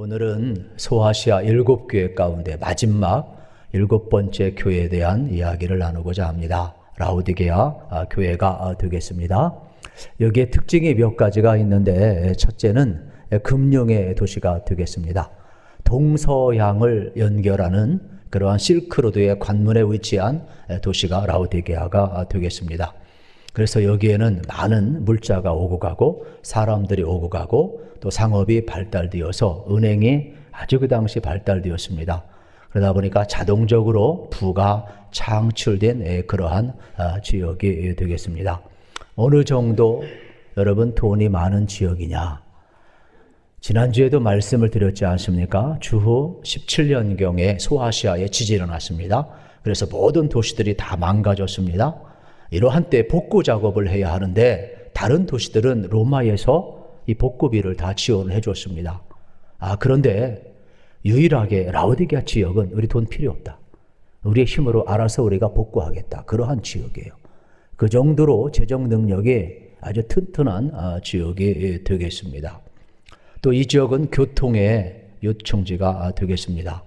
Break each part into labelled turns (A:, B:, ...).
A: 오늘은 소아시아 7교회 가운데 마지막 7번째 교회에 대한 이야기를 나누고자 합니다. 라오디게아 교회가 되겠습니다. 여기에 특징이 몇 가지가 있는데 첫째는 금융의 도시가 되겠습니다. 동서양을 연결하는 그러한 실크로드의 관문에 위치한 도시가 라오디게아가 되겠습니다. 그래서 여기에는 많은 물자가 오고 가고 사람들이 오고 가고 또 상업이 발달되어서 은행이 아주 그 당시 발달되었습니다. 그러다 보니까 자동적으로 부가 창출된 그러한 지역이 되겠습니다. 어느 정도 여러분 돈이 많은 지역이냐? 지난주에도 말씀을 드렸지 않습니까? 주후 17년경에 소아시아에 지진이 일어났습니다. 그래서 모든 도시들이 다 망가졌습니다. 이러한 때 복구 작업을 해야 하는데 다른 도시들은 로마에서 이 복구비를 다 지원을 해줬습니다. 그런데 유일하게 라오디게아 지역은 우리 돈 필요 없다. 우리의 힘으로 알아서 우리가 복구하겠다. 그러한 지역이에요. 그 정도로 재정 능력이 아주 튼튼한 지역이 되겠습니다. 또 이 지역은 교통의 요충지가 되겠습니다.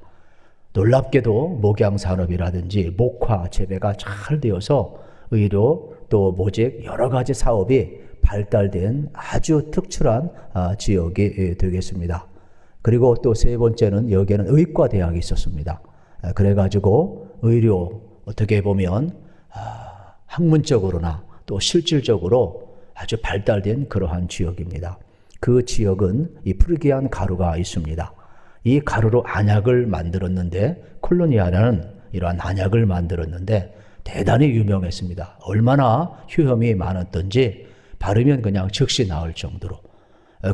A: 놀랍게도 목양산업이라든지 목화 재배가 잘 되어서 의료 또 모직 여러 가지 사업이 발달된 아주 특출한 지역이 되겠습니다. 그리고 또 세 번째는 여기에는 의과대학이 있었습니다. 그래가지고 의료 어떻게 보면 학문적으로나 또 실질적으로 아주 발달된 그러한 지역입니다. 그 지역은 이 프르기안 가루가 있습니다. 이 가루로 안약을 만들었는데 콜로니아라는 이러한 안약을 만들었는데 대단히 유명했습니다. 얼마나 효험이 많았던지 바르면 그냥 즉시 나을 정도로.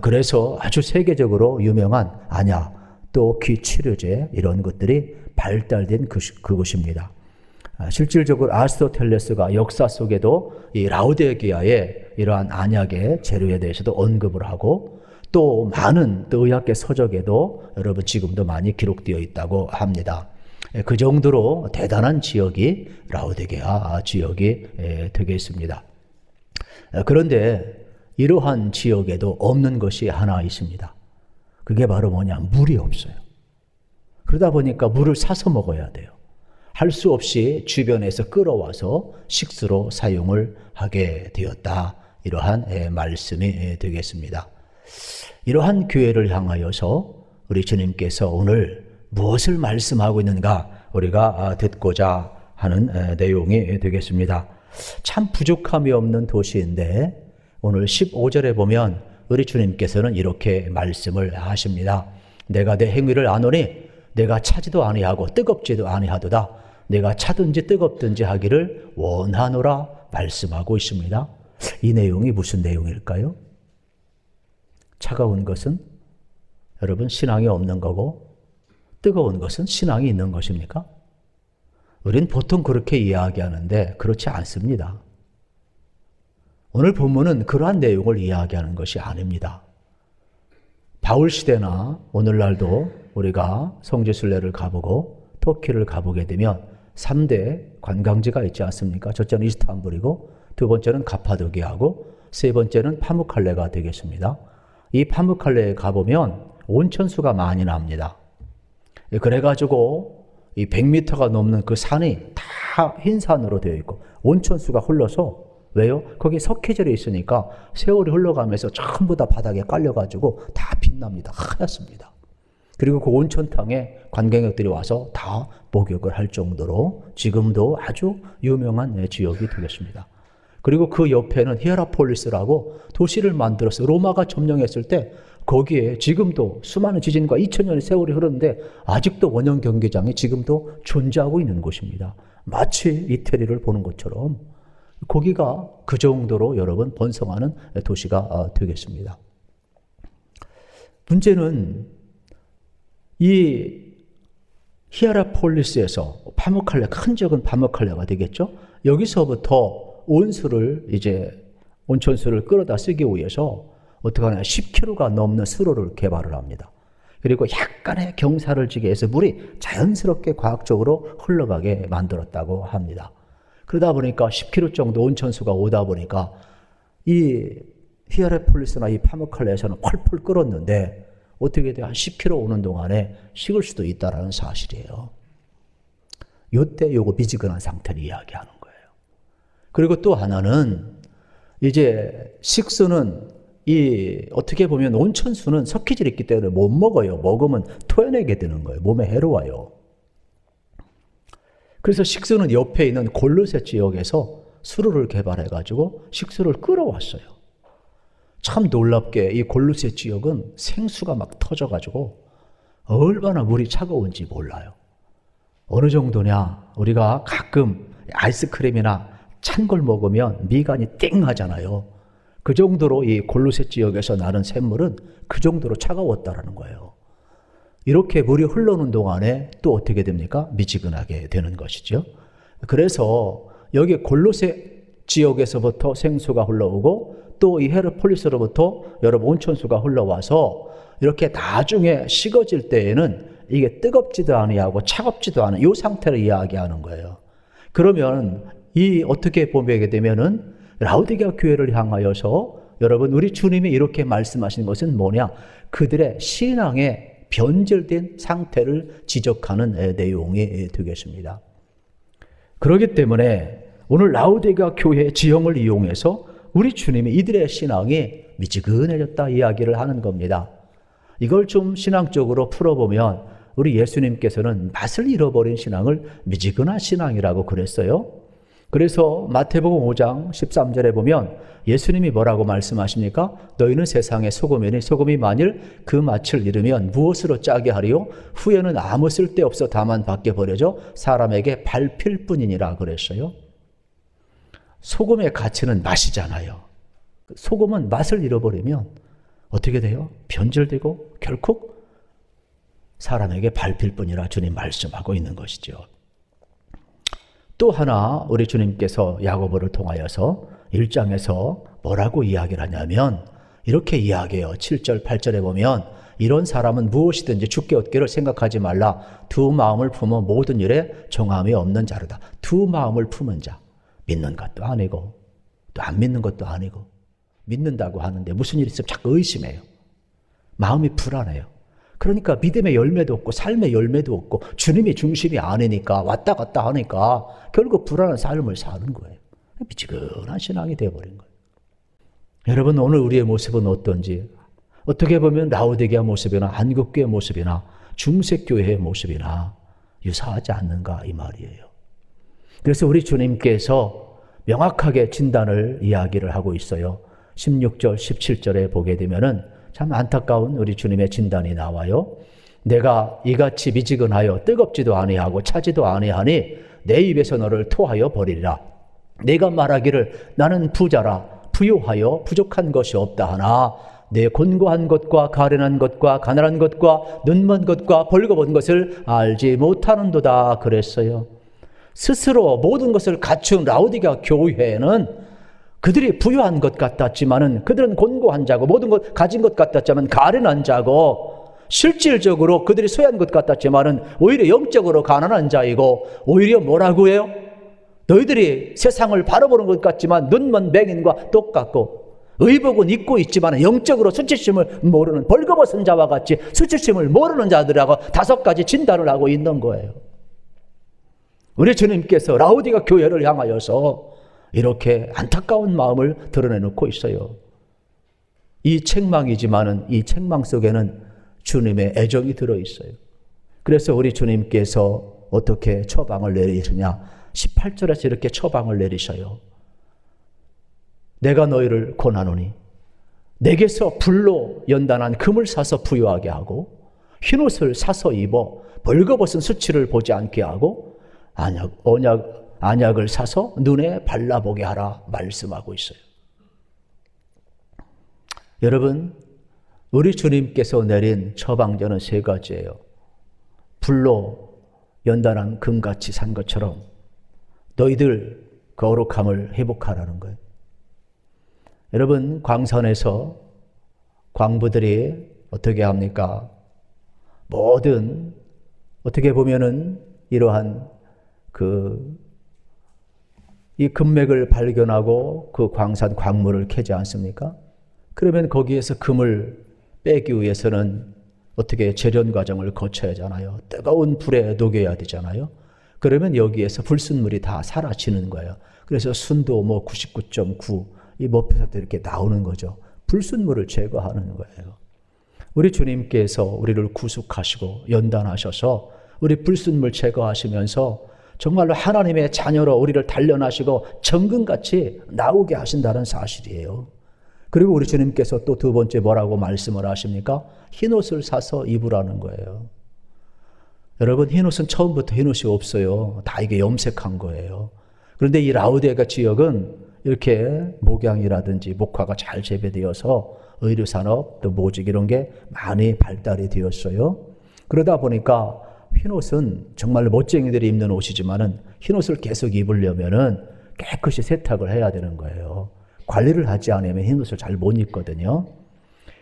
A: 그래서 아주 세계적으로 유명한 안약, 또 귀치료제 이런 것들이 발달된 그곳입니다. 실질적으로 아리스토텔레스가 역사 속에도 이 라오디게아의 이러한 안약의 재료에 대해서도 언급을 하고 또 많은 또 의학계 서적에도 여러분 지금도 많이 기록되어 있다고 합니다. 그 정도로 대단한 지역이 라오디게아 지역이 되겠습니다. 그런데 이러한 지역에도 없는 것이 하나 있습니다. 그게 바로 뭐냐? 물이 없어요. 그러다 보니까 물을 사서 먹어야 돼요. 할 수 없이 주변에서 끌어와서 식수로 사용을 하게 되었다. 이러한 말씀이 되겠습니다. 이러한 교회를 향하여서 우리 주님께서 오늘 무엇을 말씀하고 있는가 우리가 듣고자 하는 내용이 되겠습니다. 참 부족함이 없는 도시인데 오늘 15절에 보면 우리 주님께서는 이렇게 말씀을 하십니다. 내가 내 행위를 아노니 내가 차지도 아니하고 뜨겁지도 아니하도다. 내가 차든지 뜨겁든지 하기를 원하노라 말씀하고 있습니다. 이 내용이 무슨 내용일까요? 차가운 것은 여러분 신앙이 없는 거고 뜨거운 것은 신앙이 있는 것입니까? 우린 보통 그렇게 이야기하는데 그렇지 않습니다. 오늘 본문은 그러한 내용을 이야기하는 것이 아닙니다. 바울 시대나 오늘날도 우리가 성지순례를 가보고 터키를 가보게 되면 3대 관광지가 있지 않습니까? 첫째는 이스탄불이고 두 번째는 가파도기아고 세 번째는 파무칼레가 되겠습니다. 이 파무칼레에 가보면 온천수가 많이 납니다. 그래가지고 이 100m가 넘는 그 산이 다 흰산으로 되어 있고 온천수가 흘러서 왜요? 거기 석회절이 있으니까 세월이 흘러가면서 전부 다 바닥에 깔려가지고 다 빛납니다. 하얗습니다. 그리고 그 온천탕에 관광객들이 와서 다 목욕을 할 정도로 지금도 아주 유명한 지역이 되겠습니다. 그리고 그 옆에는 히에라폴리스라고 도시를 만들어서 로마가 점령했을 때 거기에 지금도 수많은 지진과 2000년의 세월이 흐르는데 아직도 원형 경기장이 지금도 존재하고 있는 곳입니다. 마치 이태리를 보는 것처럼 거기가 그 정도로 여러분 번성하는 도시가 되겠습니다. 문제는 이 히에라폴리스에서 파무칼레, 큰 적은 파무칼레가 되겠죠. 여기서부터 온천수를 끌어다 쓰기 위해서 어떻게 하냐 10km가 넘는 수로를 개발을 합니다. 그리고 약간의 경사를 지게 해서 물이 자연스럽게 과학적으로 흘러가게 만들었다고 합니다. 그러다 보니까 10km 정도 온천수가 오다 보니까 이 히에라폴리스나 이 파무칼레에서는 펄펄 끓었는데 어떻게 돼요? 한 10km 오는 동안에 식을 수도 있다라는 사실이에요. 요때 요거 미지근한 상태를 이야기하는 거예요. 그리고 또 하나는 이제 식수는 어떻게 보면 온천수는 석회질이 있기 때문에 못 먹어요. 먹으면 토해내게 되는 거예요. 몸에 해로워요. 그래서 식수는 옆에 있는 골르세 지역에서 수로를 개발해가지고 식수를 끌어왔어요. 참 놀랍게 이 골르세 지역은 생수가 막 터져가지고 얼마나 물이 차가운지 몰라요. 어느 정도냐, 우리가 가끔 아이스크림이나 찬 걸 먹으면 미간이 띵 하잖아요. 그 정도로 이 골르세 지역에서 나는 샘물은 그 정도로 차가웠다라는 거예요. 이렇게 물이 흘러오는 동안에 또 어떻게 됩니까? 미지근하게 되는 것이죠. 그래서 여기 골르세 지역에서부터 생수가 흘러오고 또 이 헤르폴리스로부터 여러분 온천수가 흘러와서 이렇게 나중에 식어질 때에는 이게 뜨겁지도 아니하고 차갑지도 않은 이 상태를 이야기하는 거예요. 그러면 어떻게 보게 되면은 라오디게아 교회를 향하여서 여러분 우리 주님이 이렇게 말씀하신 것은 뭐냐? 그들의 신앙의 변질된 상태를 지적하는 내용이 되겠습니다. 그렇기 때문에 오늘 라오디게아 교회의 지형을 이용해서 우리 주님이 이들의 신앙이 미지근해졌다 이야기를 하는 겁니다. 이걸 좀 신앙적으로 풀어보면 우리 예수님께서는 맛을 잃어버린 신앙을 미지근한 신앙이라고 그랬어요. 그래서 마태복음 5장 13절에 보면 예수님이 뭐라고 말씀하십니까? 너희는 세상의 소금이니 소금이 만일 그 맛을 잃으면 무엇으로 짜게 하리요? 후에는 아무 쓸데없어 다만 밖에 버려져 사람에게 밟힐 뿐이니라 그랬어요. 소금의 가치는 맛이잖아요. 소금은 맛을 잃어버리면 어떻게 돼요? 변질되고 결국 사람에게 밟힐 뿐이라 주님 말씀하고 있는 것이죠. 또 하나 우리 주님께서 야고보를 통하여서 1장에서 뭐라고 이야기를 하냐면 이렇게 이야기해요. 7절 8절에 보면 이런 사람은 무엇이든지 주께 얻기를 생각하지 말라. 두 마음을 품어 모든 일에 정함이 없는 자로다. 두 마음을 품은 자. 믿는 것도 아니고 또 안 믿는 것도 아니고 믿는다고 하는데 무슨 일이 있으면 자꾸 의심해요. 마음이 불안해요. 그러니까 믿음의 열매도 없고 삶의 열매도 없고 주님이 중심이 아니니까 왔다 갔다 하니까 결국 불안한 삶을 사는 거예요. 미지근한 신앙이 되어버린 거예요. 여러분 오늘 우리의 모습은 어떤지 어떻게 보면 라오디게아 모습이나 한국교회 모습이나 중세교회의 모습이나 유사하지 않는가 이 말이에요. 그래서 우리 주님께서 명확하게 진단을 이야기를 하고 있어요. 16절 17절에 보게 되면은 참 안타까운 우리 주님의 진단이 나와요. 내가 이같이 미지근하여 뜨겁지도 아니하고 차지도 아니하니 내 입에서 너를 토하여 버리리라. 내가 말하기를 나는 부자라 부유하여 부족한 것이 없다 하나 내 곤고한 것과 가련한 것과 가난한 것과 눈먼 것과 벌거벗은 것을 알지 못하는도다 그랬어요. 스스로 모든 것을 갖춘 라오디게아 교회는 그들이 부유한 것 같았지만은 그들은 곤고한 자고 모든 것 가진 것 같았지만 가련한 자고 실질적으로 그들이 소유한 것 같았지만은 오히려 영적으로 가난한 자이고 오히려 뭐라고 해요? 너희들이 세상을 바라보는 것 같지만 눈먼 맹인과 똑같고 의복은 입고 있지만 영적으로 수치심을 모르는 벌거벗은 자와 같이 수치심을 모르는 자들하고 5가지 진단을 하고 있는 거예요. 우리 주님께서 라오디게아 교회를 향하여서 이렇게 안타까운 마음을 드러내놓고 있어요. 이 책망이지만은 이 책망 속에는 주님의 애정이 들어있어요. 그래서 우리 주님께서 어떻게 처방을 내리시냐? 18절에서 이렇게 처방을 내리셔요. 내가 너희를 권하노니 내게서 불로 연단한 금을 사서 부유하게 하고 흰옷을 사서 입어 벌거벗은 수치를 보지 않게 하고 안약을 사서 눈에 발라보게 하라 말씀하고 있어요. 여러분, 우리 주님께서 내린 처방전은 3가지예요. 불로 연단한 금같이 산 것처럼 너희들 거룩함을 회복하라는 거예요. 여러분, 광산에서 광부들이 어떻게 합니까? 모든 어떻게 보면은 이러한 이 금맥을 발견하고 그 광산 광물을 캐지 않습니까? 그러면 거기에서 금을 빼기 위해서는 어떻게 재련 과정을 거쳐야 하잖아요. 뜨거운 불에 녹여야 되잖아요. 그러면 여기에서 불순물이 다 사라지는 거예요. 그래서 순도 99.9 이 목표사도 이렇게 나오는 거죠. 불순물을 제거하는 거예요. 우리 주님께서 우리를 구속하시고 연단하셔서 우리 불순물 제거하시면서 정말로 하나님의 자녀로 우리를 단련하시고 정금같이 나오게 하신다는 사실이에요. 그리고 우리 주님께서 또 두 번째 뭐라고 말씀을 하십니까? 흰옷을 사서 입으라는 거예요. 여러분, 흰옷은 처음부터 흰옷이 없어요. 다 이게 염색한 거예요. 그런데 이 라우디게아 지역은 이렇게 목양이라든지 목화가 잘 재배되어서 의류산업, 또 모직 이런 게 많이 발달이 되었어요. 그러다 보니까 흰옷은 정말 멋쟁이들이 입는 옷이지만은 흰옷을 계속 입으려면은 깨끗이 세탁을 해야 되는 거예요. 관리를 하지 않으면 흰옷을 잘 못 입거든요.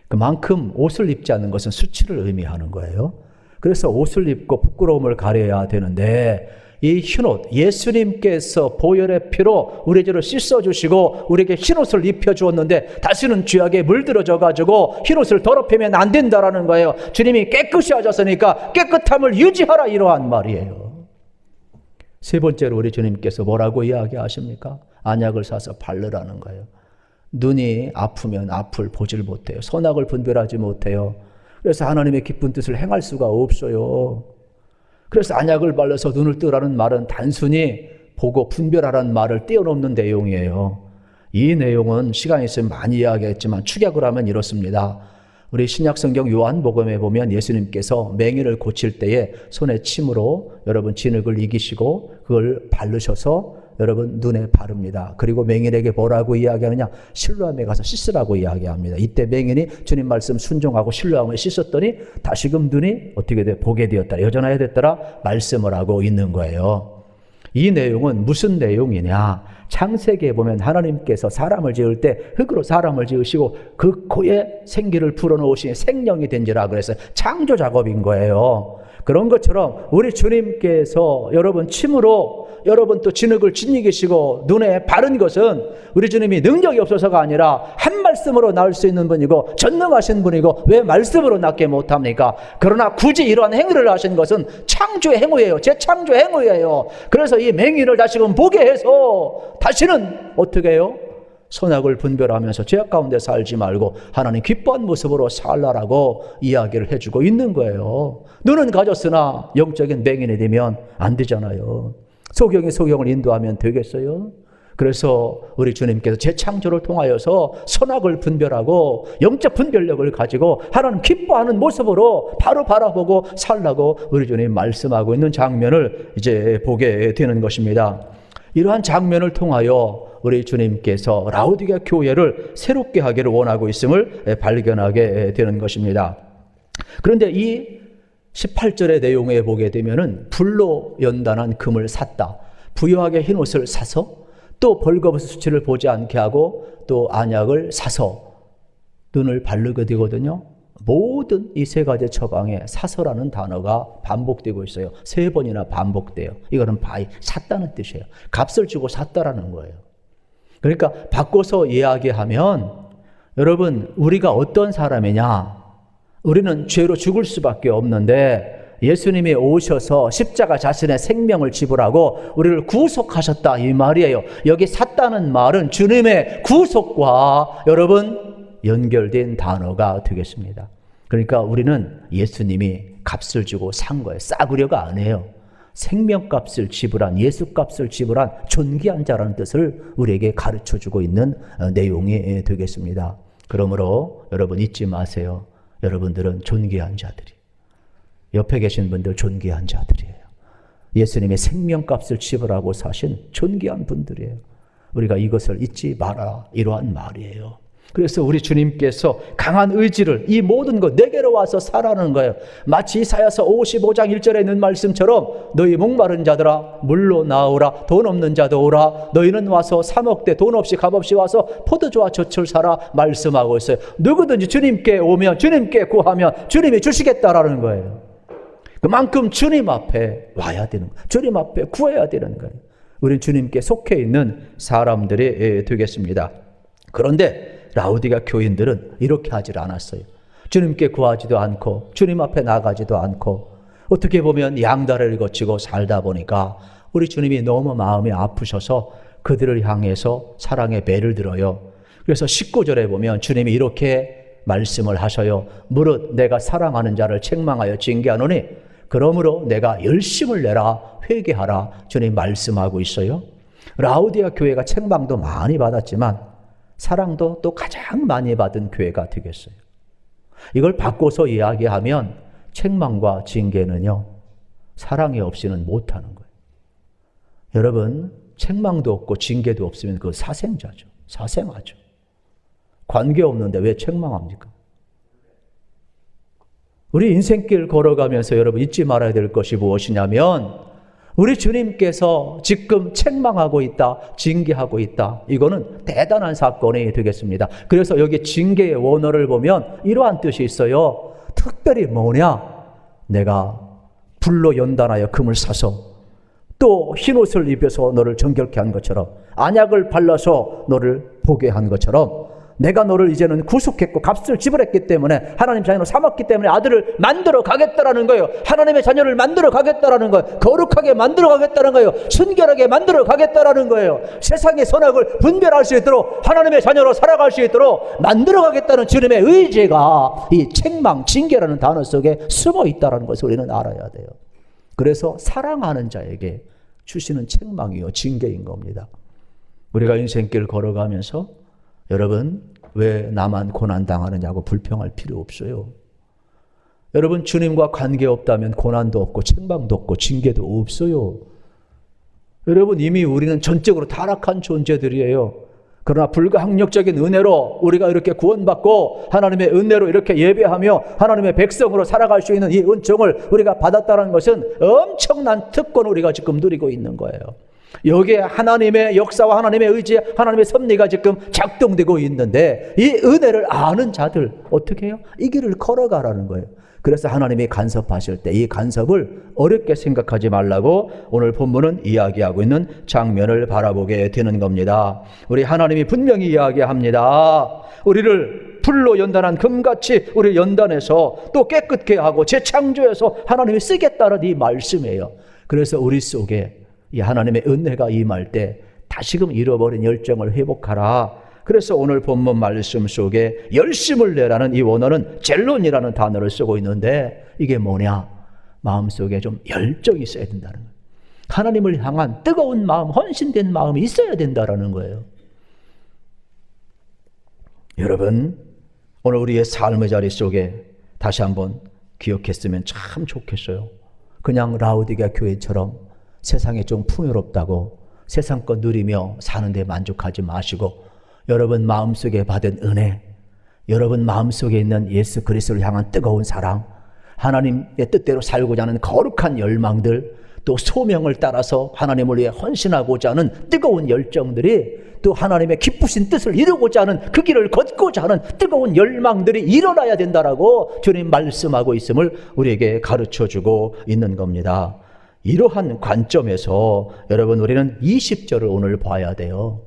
A: 그만큼 옷을 입지 않는 것은 수치를 의미하는 거예요. 그래서 옷을 입고 부끄러움을 가려야 되는데 이 흰옷, 예수님께서 보혈의 피로 우리 죄를 씻어주시고 우리에게 흰옷을 입혀주었는데 다시는 죄악에 물들어져 가지고 흰옷을 더럽히면 안 된다라는 거예요. 주님이 깨끗이 하셨으니까 깨끗함을 유지하라, 이러한 말이에요. 세 번째로 우리 주님께서 뭐라고 이야기하십니까? 안약을 사서 바르라는 거예요. 눈이 아프면 앞을 보질 못해요. 선악을 분별하지 못해요. 그래서 하나님의 기쁜 뜻을 행할 수가 없어요. 그래서 안약을 발라서 눈을 뜨라는 말은 단순히 보고 분별하라는 말을 뛰어넘는 내용이에요. 이 내용은 시간이 있으면 많이 이야기했지만 축약을 하면 이렇습니다. 우리 신약성경 요한복음에 보면 예수님께서 맹인을 고칠 때에 손에 침으로 여러분 진흙을 이기시고 그걸 바르셔서 여러분 눈에 바릅니다. 그리고 맹인에게 뭐라고 이야기하느냐? 실로암에 가서 씻으라고 이야기합니다. 이때 맹인이 주님 말씀 순종하고 실로암에 씻었더니 다시금 눈이 어떻게 돼? 보게 되었더라. 여전하게 됐더라. 말씀을 하고 있는 거예요. 이 내용은 무슨 내용이냐? 창세기에 보면 하나님께서 사람을 지을 때 흙으로 사람을 지으시고 그 코에 생기를 불어넣으시니 생명이 된지라 그랬어요. 창조 작업인 거예요. 그런 것처럼 우리 주님께서 여러분 침으로 여러분 또 진흙을 짓이기시고 눈에 바른 것은 우리 주님이 능력이 없어서가 아니라 한 말씀으로 나을 수 있는 분이고 전능하신 분이고 왜 말씀으로 낫게 못합니까? 그러나 굳이 이러한 행위를 하신 것은 창조의 행위예요. 재창조의 행위예요. 그래서 이 맹인을 다시금 보게 해서 다시는 어떻게 해요? 선악을 분별하면서 죄악 가운데 살지 말고 하나님 기뻐한 모습으로 살라라고 이야기를 해주고 있는 거예요. 눈은 가졌으나 영적인 맹인이 되면 안 되잖아요. 소경이 소경을 인도하면 되겠어요? 그래서 우리 주님께서 재창조를 통하여서 선악을 분별하고 영적 분별력을 가지고 하나님 기뻐하는 모습으로 바로 바라보고 살라고 우리 주님 말씀하고 있는 장면을 이제 보게 되는 것입니다. 이러한 장면을 통하여 우리 주님께서 라우디게아 교회를 새롭게 하기를 원하고 있음을 발견하게 되는 것입니다. 그런데 이 18절의 내용에 보게 되면은 불로 연단한 금을 샀다. 부유하게 흰옷을 사서 또 벌거벗은 수치를 보지 않게 하고 또 안약을 사서 눈을 바르게 되거든요. 모든 이 세 가지 처방에 사서라는 단어가 반복되고 있어요. 3번이나 반복돼요. 이거는 샀다는 뜻이에요. 값을 주고 샀다라는 거예요. 그러니까 바꿔서 이야기하면 여러분 우리가 어떤 사람이냐? 우리는 죄로 죽을 수밖에 없는데 예수님이 오셔서 십자가 자신의 생명을 지불하고 우리를 구속하셨다 이 말이에요. 여기 샀다는 말은 주님의 구속과 여러분 연결된 단어가 되겠습니다. 그러니까 우리는 예수님이 값을 주고 산 거예요. 싸구려가 아니에요. 생명값을 지불한 예수값을 지불한 존귀한 자라는 뜻을 우리에게 가르쳐주고 있는 내용이 되겠습니다. 그러므로 여러분 잊지 마세요. 여러분들은 존귀한 자들이 옆에 계신 분들 존귀한 자들이에요. 예수님의 생명값을 지불하고 사신 존귀한 분들이에요. 우리가 이것을 잊지 마라 이러한 말이에요. 그래서 우리 주님께서 강한 의지를 이 모든 것 내게로 와서 살아는 거예요. 마치 이사야서 55장 1절에 있는 말씀처럼 너희 목마른 자들아 물로 나오라. 돈 없는 자도 오라. 너희는 와서 사 먹되 돈 없이 값 없이 와서 포도주와 젖을 사라 말씀하고 있어요. 누구든지 주님께 오면 주님께 구하면 주님이 주시겠다라는 거예요. 그만큼 주님 앞에 와야 되는 거예요. 주님 앞에 구해야 되는 거예요. 우리는 주님께 속해 있는 사람들이 되겠습니다. 그런데 라우디게아 교인들은 이렇게 하질 않았어요. 주님께 구하지도 않고 주님 앞에 나가지도 않고 어떻게 보면 양다리를 거치고 살다 보니까 우리 주님이 너무 마음이 아프셔서 그들을 향해서 사랑의 배를 들어요. 그래서 19절에 보면 주님이 이렇게 말씀을 하셔요. 무릇 내가 사랑하는 자를 책망하여 징계하노니 그러므로 내가 열심을 내라 회개하라 주님 말씀하고 있어요. 라오디아 교회가 책망도 많이 받았지만 사랑도 또 가장 많이 받은 교회가 되겠어요. 이걸 바꿔서 이야기하면 책망과 징계는요, 사랑이 없이는 못하는 거예요. 여러분, 책망도 없고 징계도 없으면 그거 사생자죠. 사생하죠. 관계 없는데 왜 책망합니까? 우리 인생길 걸어가면서 여러분 잊지 말아야 될 것이 무엇이냐면 우리 주님께서 지금 책망하고 있다, 징계하고 있다. 이거는 대단한 사건이 되겠습니다. 그래서 여기 징계의 원어를 보면 이러한 뜻이 있어요. 특별히 뭐냐? 내가 불로 연단하여 금을 사서 또 흰옷을 입혀서 너를 정결케 한 것처럼 안약을 발라서 너를 보게 한 것처럼 내가 너를 이제는 구속했고 값을 지불했기 때문에 하나님 자녀로 삼았기 때문에 아들을 만들어 가겠다라는 거예요. 하나님의 자녀를 만들어 가겠다라는 거예요. 거룩하게 만들어 가겠다는 거예요. 순결하게 만들어 가겠다라는 거예요. 세상의 선악을 분별할 수 있도록 하나님의 자녀로 살아갈 수 있도록 만들어 가겠다는 주님의 의지가 이 책망, 징계라는 단어 속에 숨어 있다는 것을 우리는 알아야 돼요. 그래서 사랑하는 자에게 주시는 책망이요, 징계인 겁니다. 우리가 인생길 걸어가면서 여러분, 왜 나만 고난당하느냐고 불평할 필요 없어요. 여러분, 주님과 관계없다면 고난도 없고 책망도 없고 징계도 없어요. 여러분, 이미 우리는 전적으로 타락한 존재들이에요. 그러나 불가항력적인 은혜로 우리가 이렇게 구원받고 하나님의 은혜로 이렇게 예배하며 하나님의 백성으로 살아갈 수 있는 이 은총을 우리가 받았다는 것은 엄청난 특권을 우리가 지금 누리고 있는 거예요. 여기에 하나님의 역사와 하나님의 의지, 하나님의 섭리가 지금 작동되고 있는데 이 은혜를 아는 자들 어떻게 해요? 이 길을 걸어가라는 거예요. 그래서 하나님이 간섭하실 때 이 간섭을 어렵게 생각하지 말라고 오늘 본문은 이야기하고 있는 장면을 바라보게 되는 겁니다. 우리 하나님이 분명히 이야기합니다. 우리를 불로 연단한 금같이 우리를 연단해서 또 깨끗게 하고 재창조해서 하나님이 쓰겠다는 이 말씀이에요. 그래서 우리 속에 이 하나님의 은혜가 임할 때 다시금 잃어버린 열정을 회복하라. 그래서 오늘 본문 말씀 속에 열심을 내라는 이 원어는 젤론이라는 단어를 쓰고 있는데 이게 뭐냐? 마음속에 좀 열정이 있어야 된다는 거예요. 하나님을 향한 뜨거운 마음, 헌신된 마음이 있어야 된다는 거예요. 여러분, 오늘 우리의 삶의 자리 속에 다시 한번 기억했으면 참 좋겠어요. 그냥 라오디게아 교회처럼 세상에 좀 풍요롭다고 세상 것 누리며 사는데 만족하지 마시고 여러분 마음속에 받은 은혜, 여러분 마음속에 있는 예수 그리스도를 향한 뜨거운 사랑, 하나님의 뜻대로 살고자 하는 거룩한 열망들, 또 소명을 따라서 하나님을 위해 헌신하고자 하는 뜨거운 열정들이 또 하나님의 기쁘신 뜻을 이루고자 하는 그 길을 걷고자 하는 뜨거운 열망들이 일어나야 된다라고 주님 말씀하고 있음을 우리에게 가르쳐주고 있는 겁니다. 이러한 관점에서 여러분 우리는 20절을 오늘 봐야 돼요.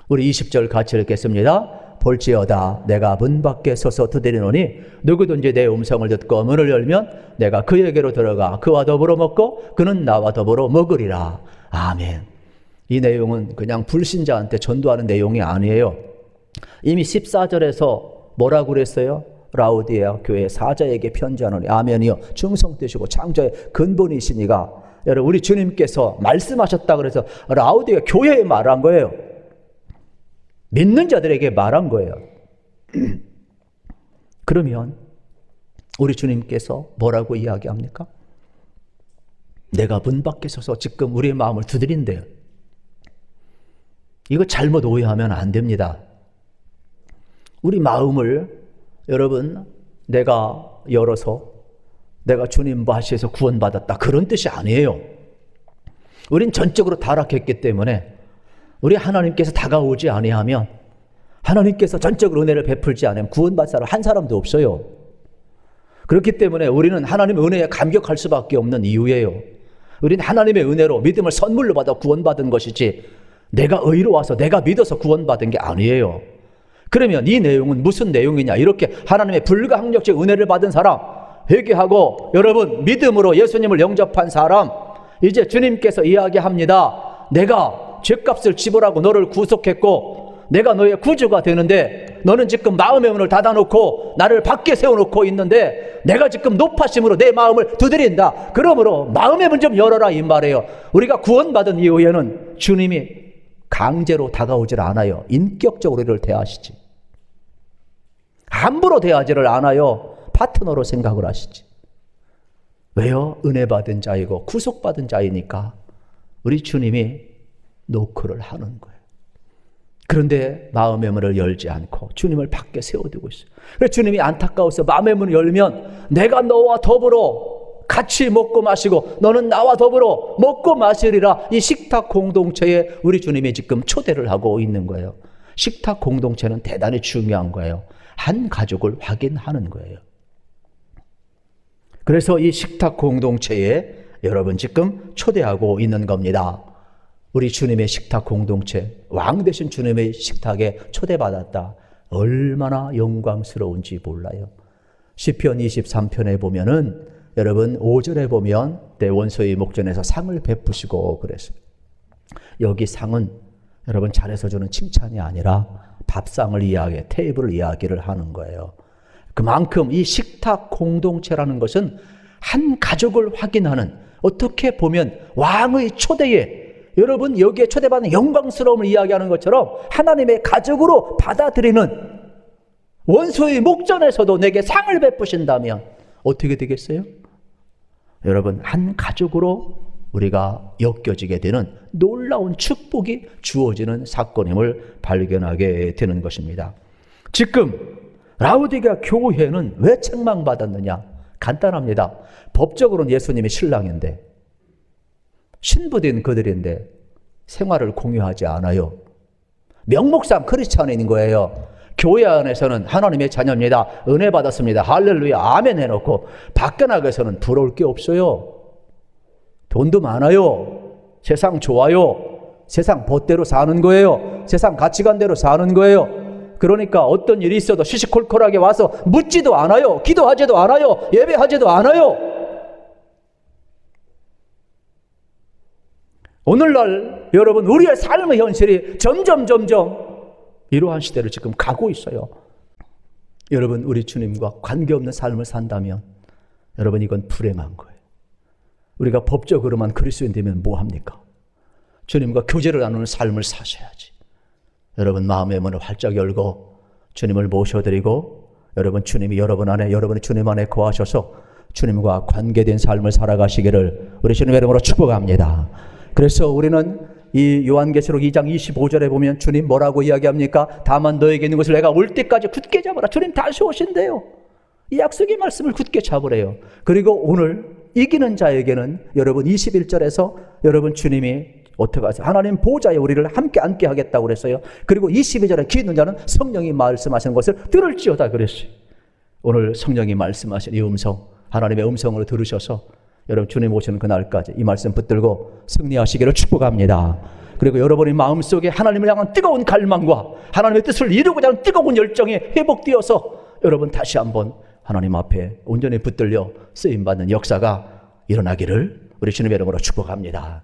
A: 우리 20절 같이 읽겠습니다. 볼지어다 내가 문 밖에 서서 두드리노니 누구든지 내 음성을 듣고 문을 열면 내가 그에게로 들어가 그와 더불어 먹고 그는 나와 더불어 먹으리라. 아멘. 이 내용은 그냥 불신자한테 전도하는 내용이 아니에요. 이미 14절에서 뭐라고 그랬어요? 라오디게아 교회 사자에게 편지하노니 아멘이요 충성되시고 창조의 근본이시니가. 여러분 우리 주님께서 말씀하셨다 그래서 라오디게아 교회에 말한 거예요. 믿는 자들에게 말한 거예요. 그러면 우리 주님께서 뭐라고 이야기합니까? 내가 문 밖에 서서 지금 우리의 마음을 두드린대요. 이거 잘못 오해하면 안 됩니다. 우리 마음을 여러분 내가 열어서 내가 주님 바시에서 구원받았다 그런 뜻이 아니에요. 우린 전적으로 타락했기 때문에 우리 하나님께서 다가오지 아니하면 하나님께서 전적으로 은혜를 베풀지 않으면 구원받을 사람 한 사람도 없어요. 그렇기 때문에 우리는 하나님의 은혜에 감격할 수밖에 없는 이유예요. 우리는 하나님의 은혜로 믿음을 선물로 받아 구원받은 것이지 내가 의로워서 내가 믿어서 구원받은 게 아니에요. 그러면 이 내용은 무슨 내용이냐? 이렇게 하나님의 불가항력적 은혜를 받은 사람, 회개하고 여러분 믿음으로 예수님을 영접한 사람, 이제 주님께서 이야기합니다. 내가 죄값을 지불하고 너를 구속했고 내가 너의 구주가 되는데 너는 지금 마음의 문을 닫아놓고 나를 밖에 세워놓고 있는데 내가 지금 높아심으로 내 마음을 두드린다. 그러므로 마음의 문 좀 열어라 이 말이에요. 우리가 구원받은 이후에는 주님이 강제로 다가오질 않아요. 인격적으로 우리를 대하시지. 함부로 대하지를 않아요. 파트너로 생각을 하시지. 왜요? 은혜 받은 자이고 구속받은 자이니까 우리 주님이 노크를 하는 거예요. 그런데 마음의 문을 열지 않고 주님을 밖에 세워두고 있어요. 그래서 주님이 안타까워서 마음의 문을 열면 내가 너와 더불어 같이 먹고 마시고 너는 나와 더불어 먹고 마시리라. 이 식탁 공동체에 우리 주님이 지금 초대를 하고 있는 거예요. 식탁 공동체는 대단히 중요한 거예요. 한 가족을 확인하는 거예요. 그래서 이 식탁 공동체에 여러분 지금 초대하고 있는 겁니다. 우리 주님의 식탁 공동체, 왕 되신 주님의 식탁에 초대받았다. 얼마나 영광스러운지 몰라요. 시편 23편에 보면은 여러분 5절에 보면 내 원소의 목전에서 상을 베푸시고 그랬어요. 여기 상은 여러분 잘해서 주는 칭찬이 아니라 밥상을 이야기해, 테이블을 이야기를 하는 거예요. 그만큼 이 식탁 공동체라는 것은 한 가족을 확인하는, 어떻게 보면 왕의 초대에 여러분 여기에 초대받는 영광스러움을 이야기하는 것처럼 하나님의 가족으로 받아들이는, 원수의 목전에서도 내게 상을 베푸신다면 어떻게 되겠어요? 여러분 한 가족으로 우리가 엮여지게 되는 놀라운 축복이 주어지는 사건임을 발견하게 되는 것입니다. 지금 라우디게아 교회는 왜 책망받았느냐? 간단합니다. 법적으로는 예수님이 신랑인데 신부된 그들인데 생활을 공유하지 않아요. 명목상 크리스찬인 거예요. 교회 안에서는 하나님의 자녀입니다. 은혜 받았습니다. 할렐루야 아멘 해놓고 밖에 나가서는 부러울 게 없어요. 돈도 많아요. 세상 좋아요. 세상 멋대로 사는 거예요. 세상 가치관대로 사는 거예요. 그러니까 어떤 일이 있어도 시시콜콜하게 와서 묻지도 않아요. 기도하지도 않아요. 예배하지도 않아요. 오늘날 여러분 우리의 삶의 현실이 점점 이러한 시대를 지금 가고 있어요. 여러분 우리 주님과 관계없는 삶을 산다면 여러분 이건 불행한 거예요. 우리가 법적으로만 그리스도인 되면 뭐합니까? 주님과 교제를 나누는 삶을 사셔야지. 여러분 마음의 문을 활짝 열고 주님을 모셔드리고 여러분 주님이 여러분 안에, 여러분이 주님 안에 거하셔서 주님과 관계된 삶을 살아가시기를 우리 주님의 이름으로 축복합니다. 그래서 우리는 이 요한계시록 2장 25절에 보면 주님 뭐라고 이야기합니까? 다만 너에게 있는 것을 내가 올 때까지 굳게 잡으라. 주님 다시 오신대요. 이 약속의 말씀을 굳게 잡으래요. 그리고 오늘 이기는 자에게는 여러분 21절에서 여러분 주님이 어떻게 하세요? 하나님 보좌에 우리를 함께 앉게 하겠다고 그랬어요. 그리고 22절에 귀 있는 자는 성령이 말씀하시는 것을 들을지어다 그랬어요. 오늘 성령이 말씀하신 이 음성, 하나님의 음성으로 들으셔서 여러분 주님 오시는 그날까지 이 말씀 붙들고 승리하시기를 축복합니다. 그리고 여러분의 마음속에 하나님을 향한 뜨거운 갈망과 하나님의 뜻을 이루고자 하는 뜨거운 열정이 회복되어서 여러분 다시 한번 하나님 앞에 온전히 붙들려 쓰임받는 역사가 일어나기를 우리 주님의 이름으로 축복합니다.